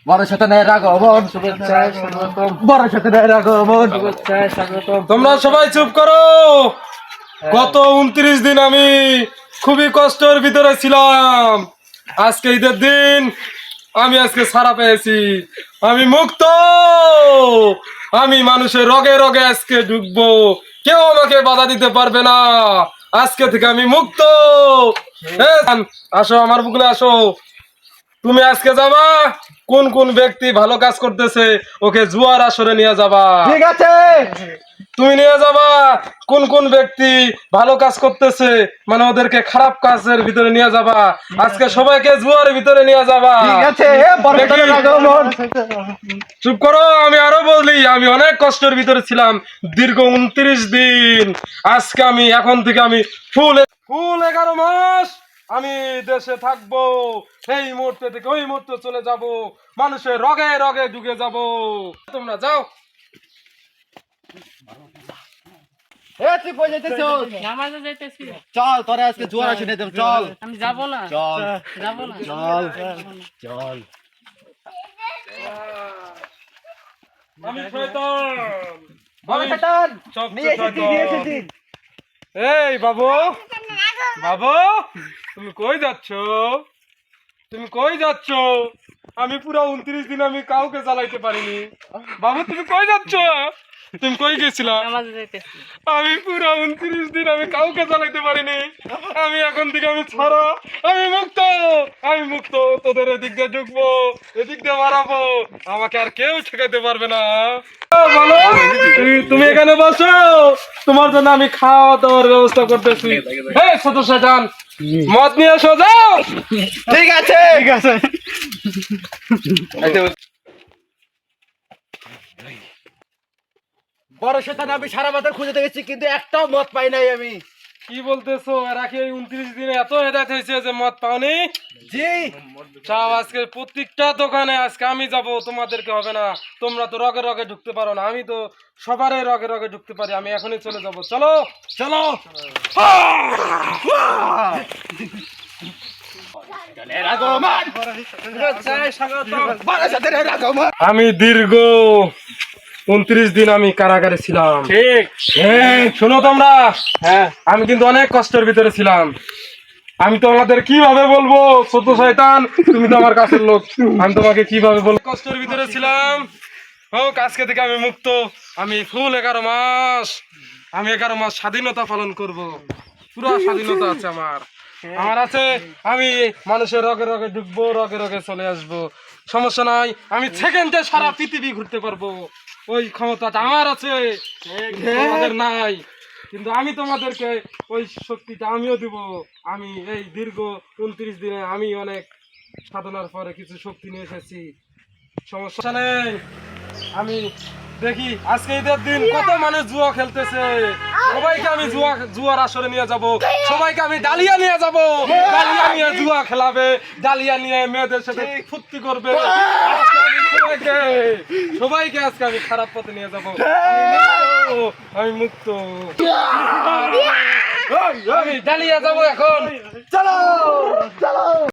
বড় শতানের আগমন, শুভেচ্ছায় স্বাগতম। বড় শতানের আগমন, শুভেচ্ছায় স্বাগতম। তোমরা সবাই চুপ করো। গত 29 দিন আমি খুবই কষ্টের ভিতরে ছিলাম। আজকে ঈদের দিন আমি আজকে ছাড়া পেয়েছি। আমি মুক্ত। আমি মানুষের রগে রগে আজকে ঢুকবো। কেউ আমাকে বাধা দিতে পারবে না। আজকে থেকে আমি মুক্ত। আসো আমার বুকলে আসো। তুমি আজকে যাবা, কোন কোন ব্যক্তি ভালো কাজ করতেছে ওকে জুয়ার আসরে নিয়ে যাবা। ঠিক আছে। তুমি নিয়ে যাবা কোন কোন ব্যক্তি ভালো কাজ করতেছে, মানে ওদেরকে খারাপ কাজের ভিতরে নিয়ে যাবা। আজকে সবাইকে জুয়ার ভিতরে নিয়ে যাবা। ঠিক আছে। বড় শতানের আগমন। চুপ করো, আমি আরো বলি, আমি অনেক কষ্টের ভিতরে ছিলাম দীর্ঘ 29 দিন। আজকে আমি এখন থেকে আমি ফুল 11 মাস আমি দেশে থাকবো। এই মুহূর্তে থেকে ওই মুহূর্তে চলে যাব, মানুষের রগে রগে ঢুকে যাব। তোমরা যাও। তুই কই যাইতেছ? নামাজে যাইতেছি। চল, তোরে আজকে জুয়ার আসরে দেব। চল আমি যাবো না, চল যাবো না। চল চল। আমি শয়তান। বড় শতান সব নিয়ে এসেছি, নিয়ে এসেছি। এই বাবু, বাবু তুমি কই যাচ্ছ? তুমি কই যাচ্ছ? আমি পুরো 29 দিন আমি কাউকে জ্বালাইতে পারিনি। বাবু তুমি কই যাচ্ছ? তুমি কই গেছিলা? নামাজে যাইতেছি। আমি পুরো 29 দিন আমি কাউকে জ্বালাইতে পারিনি। আমি এখন থেকে আমি ছাড়া, আমি মুক্ত। আমি মুক্ত। তোদের এদিক দিয়ে ঢুকবো, এদিক দিয়ে মারাবো, আমাকে আর কেউ ঠেকাইতে পারবে না। বলো, তুমি এখানে বসো, তোমার জন্য আমি খাওয়া দাওয়ার ব্যবস্থা করতেছি। এই ছোট শয়তান, মদ নিয়ে এসো, যাও। ঠিক আছে, ঠিক আছে। বড় শতান আমি সারা মাথা খুঁজে দেখেছি, কিন্তু একটাও মত পাই নাই আমি। কি বলতেছো? এর আগে 29 দিনে এত হেদায়েত হয়েছে যে মদ পাওনি? জি। চাও আজকে প্রত্যেকটা দোকানে আজকে আমি যাব, তোমাদেরকে হবে না। তোমরা তো রগে রগে ঢুকতে পারো না, আমি তো সবারই রগে রগে ঢুকতে পারি। আমি এখনই চলে যাব, চলো চলো। আগমন, শুভেচ্ছায় স্বাগতম। বড় শতানের আগমন। আমি দীর্ঘ 29 দিন আমি কারাগারে ছিলাম। ঠিক। শোনো তোমরা, আমি কিন্তু অনেক কষ্টের ভিতরে ছিলাম। আমি তোমাদের কিভাবে বলবো? ছোট শয়তান, তুমি তো আমার কাছের লোক, আমি তোমাকে কিভাবে বলবো? কষ্টের ভিতরে ছিলাম। হোক, আজকে থেকে আমি মুক্ত। আমি ফুল 11 মাস, আমি 11 মাস স্বাধীনতা পালন করব। পুরো স্বাধীনতা আছে আমার, আমার আছে। আমি মানুষের রগে রগে ঢুকবো, রগে রগে চলে আসবো, সমস্যা নাই। আমি সেকেন্ডে সারা পৃথিবী ঘুরতে পারবো, ওই ক্ষমতাটা আমার আছে, তোমাদের নাই। কিন্তু আমি তোমাদেরকে ওই শক্তিটা আমিও দিব। আমি এই দীর্ঘ 29 দিনে আমি অনেক সাধনার পরে কিছু শক্তি নিয়ে এসেছি, সমস্যা নেই। আমি দেখি আজকে ঈদের দিন কত মানুষ জুয়া খেলতেছে, সবাইকে আমি জুয়ার আসরে নিয়ে যাব। সবাইকে আমি ডালিয়া নিয়ে যাব, ডালিয়া নিয়ে জুয়া খেলাবে, ডালিয়া নিয়ে মেয়েদের সাথে ফুর্তি করবে। আজকে আমি সবাইকে আজকে আমি খারাপ পথে নিয়ে যাব। আমি মুক্ত। আমি ডালিয়া যাব এখন। চলো চলো।